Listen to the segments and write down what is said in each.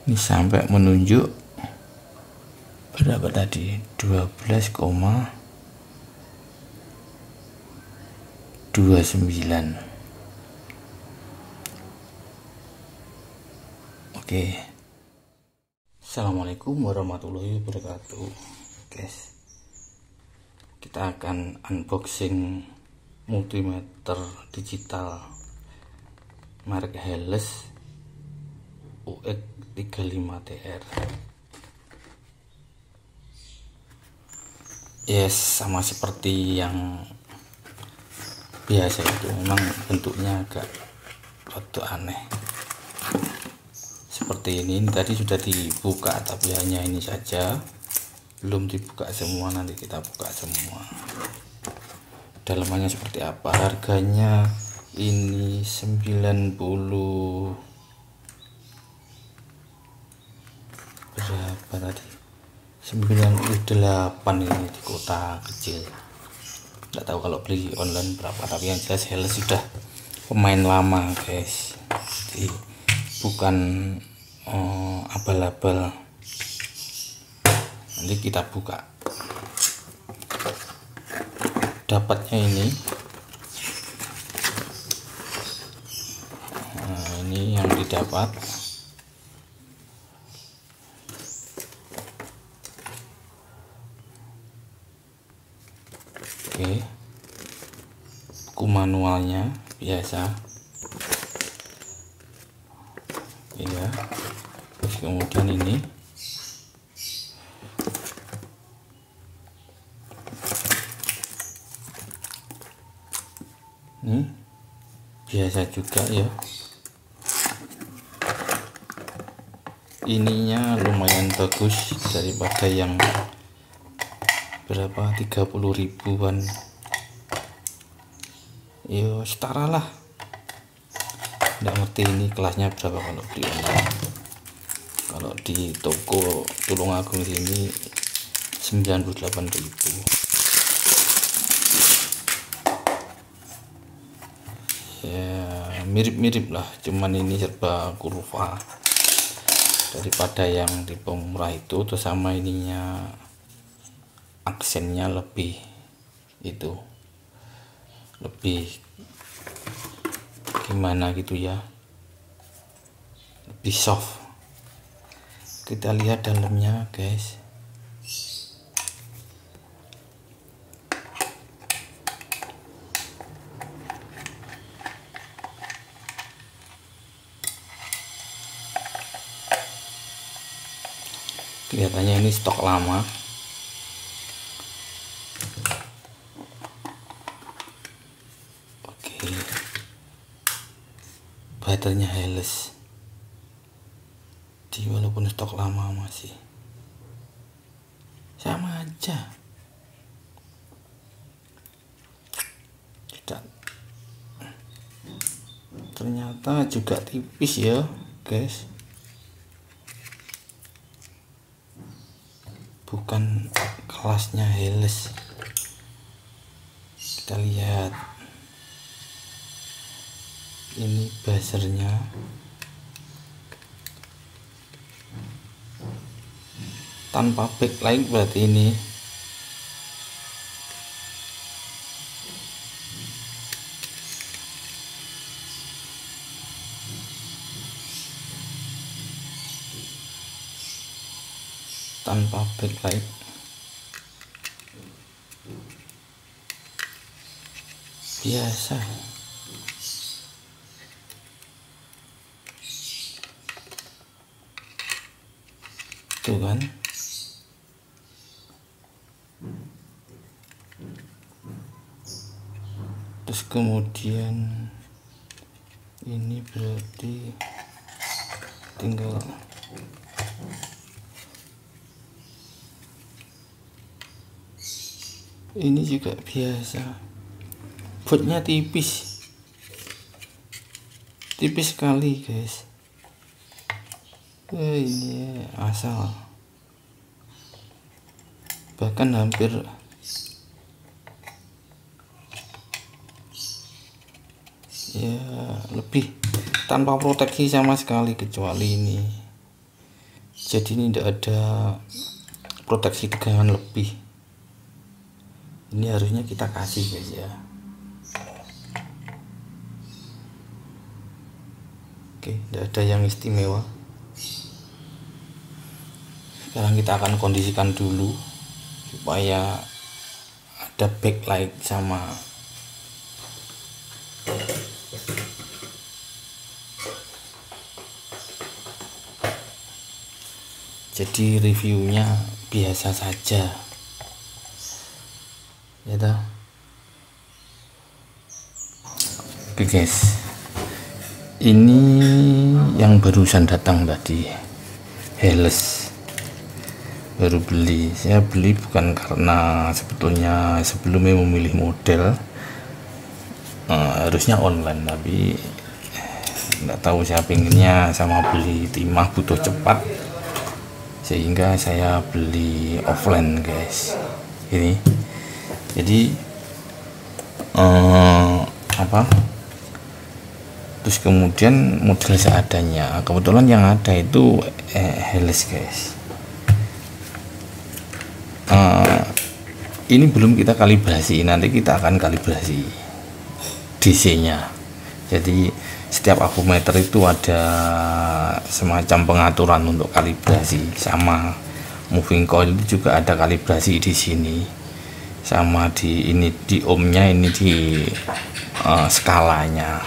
Ini sampai menunjuk berapa tadi, 12,29. Oke. Assalamualaikum warahmatullahi wabarakatuh, guys. Kita akan unboxing multimeter digital merek Helles UX35TR. Yes, sama seperti yang biasa itu, memang bentuknya agak rada aneh seperti ini. Tadi sudah dibuka tapi hanya ini saja, belum dibuka semua. Nanti kita buka semua dalamannya seperti apa. Harganya ini 90 berapa tadi, 98 ini di kota kecil. Nggak tahu kalau beli online berapa, tapi yang jelas Helles sudah pemain lama, guys. Jadi bukan abal-abal. Nanti kita buka. Dapatnya ini, nah, ini yang didapat. Oke, buku manualnya biasa, ya. Terus kemudian ini biasa juga ya. Ininya lumayan bagus daripada yang berapa, 30 ribuan. Yo, setara lah. Nggak ngerti ini kelasnya berapa kalau di online. Kalau di toko Tulungagung sini 98 ribu. Ya mirip-mirip lah, cuman ini serba kurva daripada yang di pemurah itu. Terus sama ininya aksennya lebih itu, lebih gimana gitu ya, lebih soft. Kita lihat dalamnya, guys. Kelihatannya ini stok lama. Baterainya Helles, di walaupun stok lama masih sama aja. Tidak, ternyata juga tipis ya, guys. Bukan kelasnya Helles. Kita lihat ini buzzernya, tanpa backlight berarti ini. Tanpa backlight. Biasa. Tuh kan, terus kemudian ini berarti tinggal ini juga biasa. Bautnya tipis sekali, guys. Ini asal, bahkan hampir ya lebih, tanpa proteksi sama sekali, kecuali ini Jadi ini tidak ada proteksi tegangan lebih, ini harusnya kita kasih guys ya. Oke, tidak ada yang istimewa. Sekarang kita akan kondisikan dulu supaya ada backlight sama jadi reviewnya biasa saja ya toh. Oke guys, ini yang barusan datang tadi, Helles, baru beli. Saya beli bukan karena sebetulnya sebelumnya memilih model, harusnya online, tapi nggak tahu saya pengennya sama beli timah butuh cepat, sehingga saya beli offline guys. Ini jadi terus kemudian model seadanya, kebetulan yang ada itu Helles guys. Ini belum kita kalibrasi, nanti kita akan kalibrasi DC nya. Jadi setiap avometer itu ada semacam pengaturan untuk kalibrasi, sama moving coil itu juga ada kalibrasi di sini, sama di ini di ohmnya, ini di skalanya,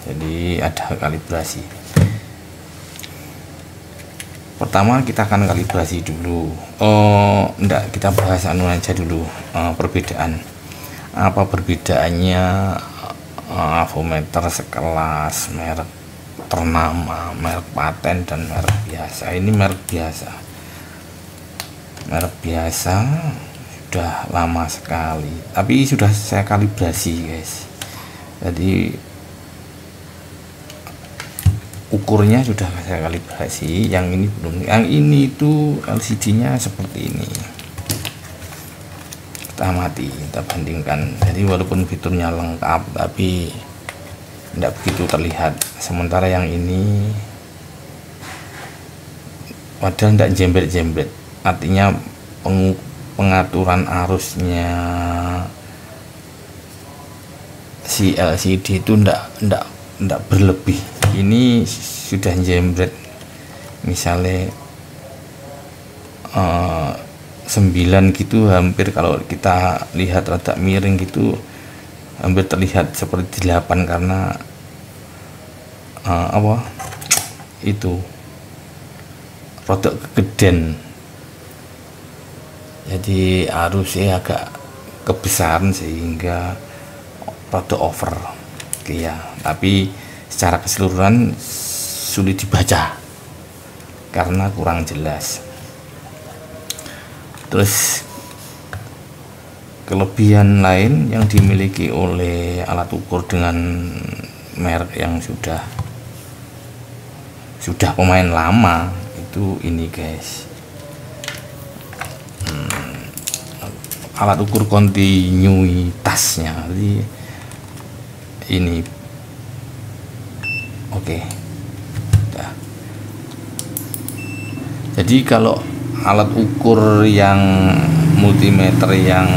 jadi ada kalibrasi. Pertama kita akan kalibrasi dulu. Enggak, kita bahas anu aja dulu, perbedaan apa perbedaannya avometer sekelas merek ternama, merek paten, dan merek biasa. Ini merek biasa sudah lama sekali, tapi sudah saya kalibrasi guys. Jadi ukurnya sudah saya kalibrasi, yang ini belum. Yang ini itu LCD nya seperti ini, kita amati, kita bandingkan. Jadi walaupun fiturnya lengkap tapi tidak begitu terlihat, sementara yang ini padahal tidak jembret-jembret, artinya pengaturan arusnya si LCD itu tidak berlebih. Ini sudah jembret, misalnya 9 gitu, hampir kalau kita lihat rada miring gitu hampir terlihat seperti 8, karena itu rada kegedean, jadi arusnya agak kebesaran sehingga rada over ya. Tapi secara keseluruhan sulit dibaca karena kurang jelas. Terus kelebihan lain yang dimiliki oleh alat ukur dengan merek yang sudah pemain lama itu ini guys, alat ukur kontinuitasnya. Jadi ini oke. Nah, jadi kalau alat ukur yang multimeter yang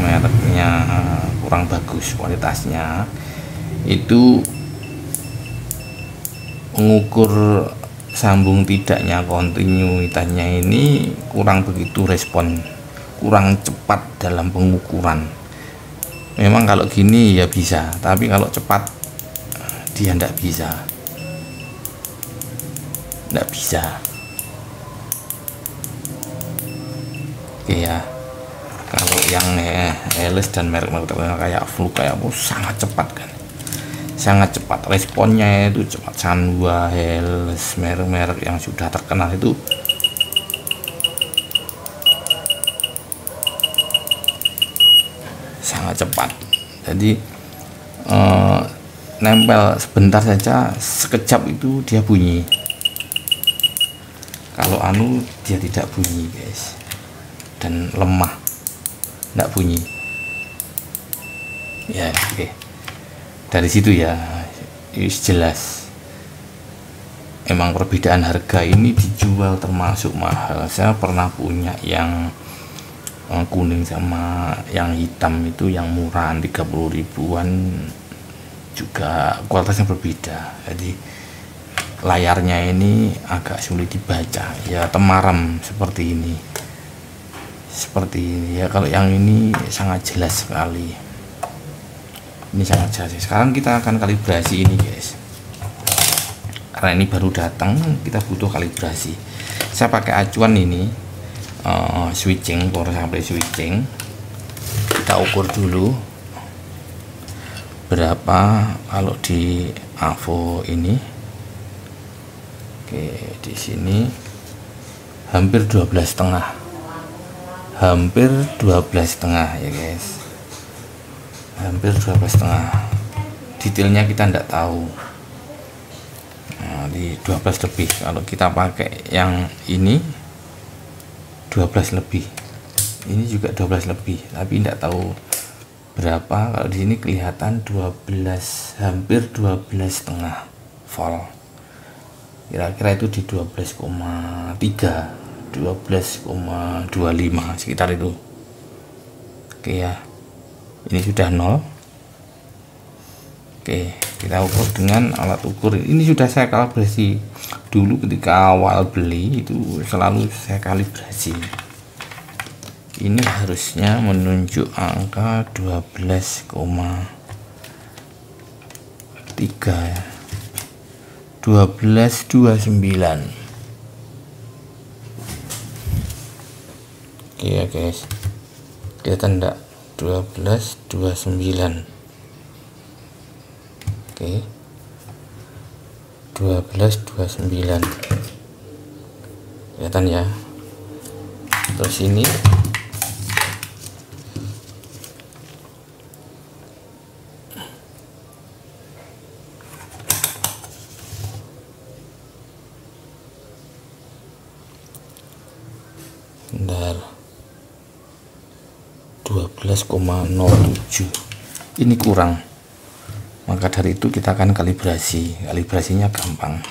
mereknya kurang bagus kualitasnya, itu mengukur sambung tidaknya, kontinuitasnya ini kurang begitu respon, kurang cepat dalam pengukuran. Memang kalau gini ya bisa, tapi kalau cepat dia tidak bisa. Oke ya, kalau yang Helles dan merek-merek kayak Fluke kayak sangat cepat kan, sangat cepat responnya itu cepat. Sanwa, Helles, merek-merek yang sudah terkenal itu sangat cepat. Jadi nempel sebentar saja, sekejap itu dia bunyi. Kalau anu dia tidak bunyi guys, dan lemah, tidak bunyi ya. Oke, dari situ ya jelas. emang perbedaan harga ini dijual termasuk mahal. Saya pernah punya yang kuning sama yang hitam itu, yang murahan 30 ribuan, juga kualitasnya berbeda. Jadi layarnya ini agak sulit dibaca ya, temaram seperti ini ya. Kalau yang ini sangat jelas sekali, ini sangat jelas. Sekarang kita akan kalibrasi ini guys, karena ini baru datang, kita butuh kalibrasi. Saya pakai acuan ini, switching, power supply switching. Kita ukur dulu berapa kalau di AVO ini. Oke, di sini hampir 12,5, hampir 12,5 ya guys, hampir 12,5. Detailnya kita tidak tahu. Nah, di 12 lebih. Kalau kita pakai yang ini 12 lebih, ini juga 12 lebih, tapi tidak tahu berapa. Kalau di sini kelihatan 12, hampir 12,5 volt, kira-kira itu di 12,3, 12,25 sekitar itu. Oke ya, ini sudah 0. Oke, kita ukur dengan alat ukur ini. Sudah saya kalibrasi dulu ketika awal beli, itu selalu saya kalibrasi. Ini harusnya menunjuk angka 12,3 ya, 12,29. Oke ya guys, kelihatan enggak? 12,29. Oke, 12,29 kelihatan ya. Terus ini bentar, 12,07, ini kurang. Maka dari itu kita akan kalibrasinya gampang.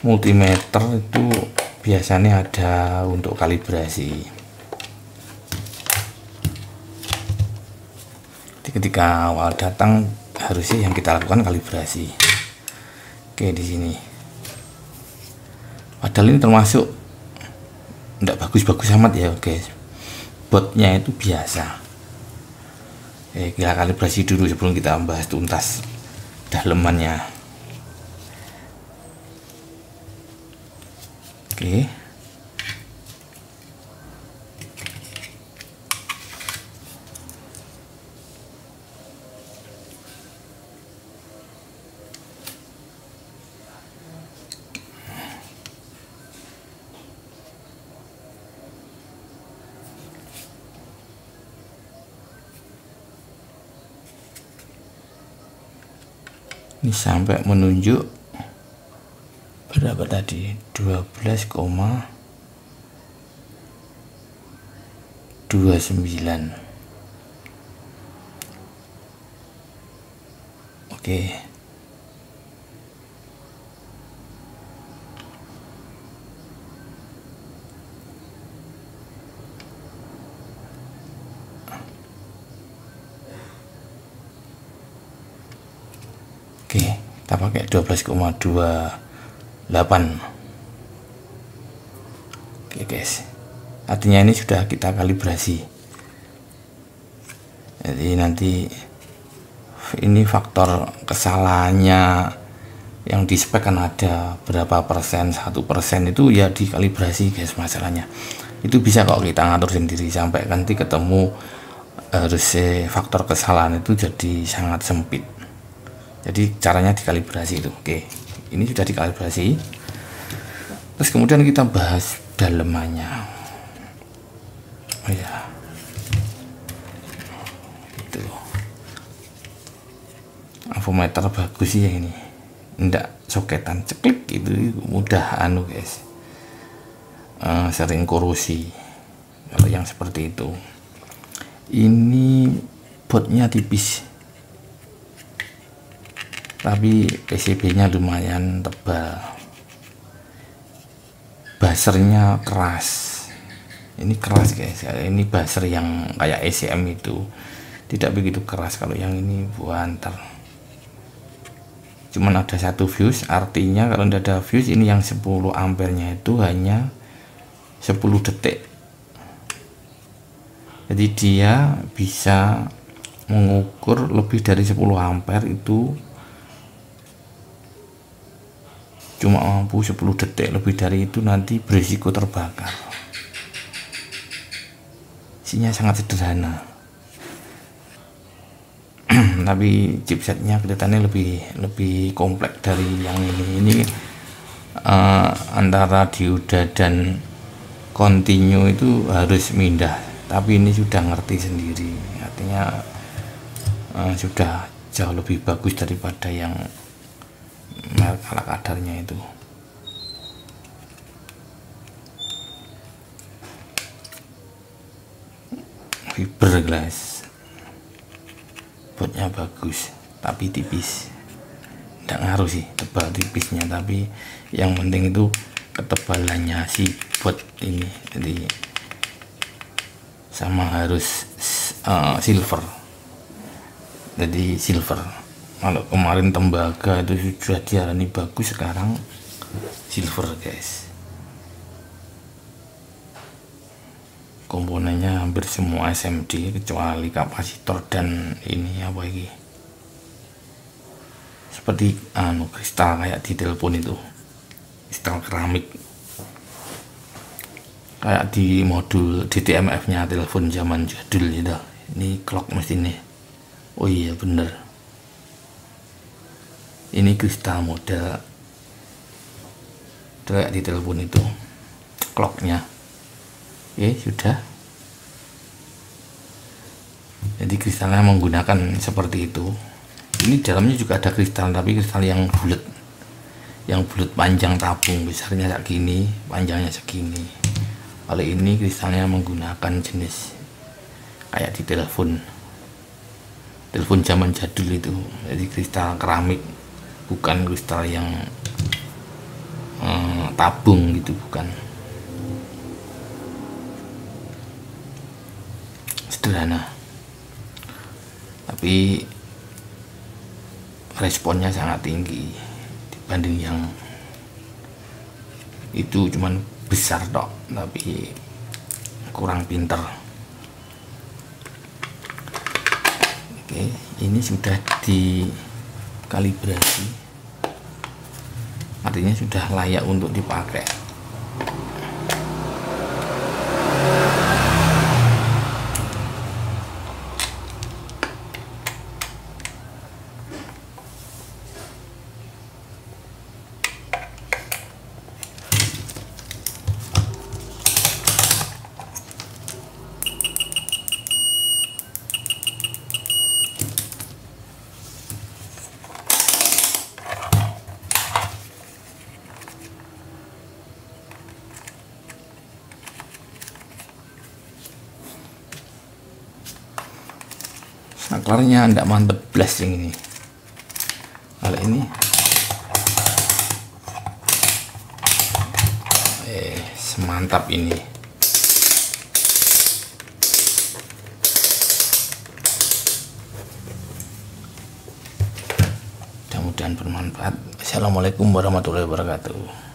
Multimeter itu biasanya ada untuk kalibrasi. Jadi ketika awal datang harusnya yang kita lakukan kalibrasi. Oke, di sini. Padahal ini termasuk tidak bagus-bagus amat ya guys. Botnya itu biasa. Kita kalibrasi dulu sebelum kita bahas tuntas dalemannya. Oke. Ini sampai menunjuk berapa tadi, 12,29. Oke, kita pakai 12,28. Oke guys, artinya ini sudah kita kalibrasi. Jadi nanti ini faktor kesalahannya yang di spek kan ada berapa persen, 1% itu ya dikalibrasi guys. Masalahnya itu bisa kok kita ngatur sendiri, sampai nanti ketemu harusnya faktor kesalahan itu jadi sangat sempit. Jadi caranya dikalibrasi itu. Oke, ini sudah dikalibrasi. Terus kemudian kita bahas dalemannya. Oh ya, itu avometer bagus ya ini. Ndak soketan ceklik itu mudah anu guys. Sering korosi kalau yang seperti itu. Ini botnya tipis. tapi PCB-nya lumayan tebal, buzzernya keras. Ini keras guys, ini buzzer yang kayak ECM itu tidak begitu keras. Kalau yang ini buantar, cuman ada satu fuse, artinya kalau tidak ada fuse ini yang 10 ampernya itu hanya 10 detik. Jadi dia bisa mengukur lebih dari 10 ampere itu cuma mampu 10 detik, lebih dari itu nanti berisiko terbakar. Isinya sangat sederhana, tapi chipsetnya kelihatannya lebih kompleks dari yang ini. Antara dioda dan continue itu harus mindah, tapi ini sudah ngerti sendiri, artinya sudah jauh lebih bagus daripada yang merek ala kadarnya itu. Fiberglass, botnya bagus tapi tipis, tidak ngaruh sih tebal tipisnya, tapi yang penting itu ketebalannya si bot ini. Jadi sama harus silver, jadi silver. Kalau kemarin tembaga itu sudah diarani bagus, sekarang silver guys. Komponennya hampir semua SMD kecuali kapasitor dan ini apa ini, seperti kristal kayak di telepon itu, kristal keramik kayak di modul DTMF nya telepon zaman jadul gitu. Ini clock mesinnya, oh iya bener, ini kristal model kayak di telepon itu clocknya. Oke, sudah. Jadi kristalnya menggunakan seperti itu. Ini dalamnya juga ada kristal, tapi kristal yang bulat panjang tabung, besarnya kayak gini, panjangnya segini. Kalau ini kristalnya menggunakan jenis kayak di telepon zaman jadul itu, jadi kristal keramik, bukan kristal yang tabung gitu, bukan. Sederhana tapi responnya sangat tinggi dibanding yang itu, cuman besar dok tapi kurang pinter. Oke, ini sudah dikalibrasi, artinya sudah layak untuk dipakai. Saklarnya tidak mantep blas yang ini. Kalau ini semantap ini. Mudah-mudahan bermanfaat. Assalamualaikum warahmatullahi wabarakatuh.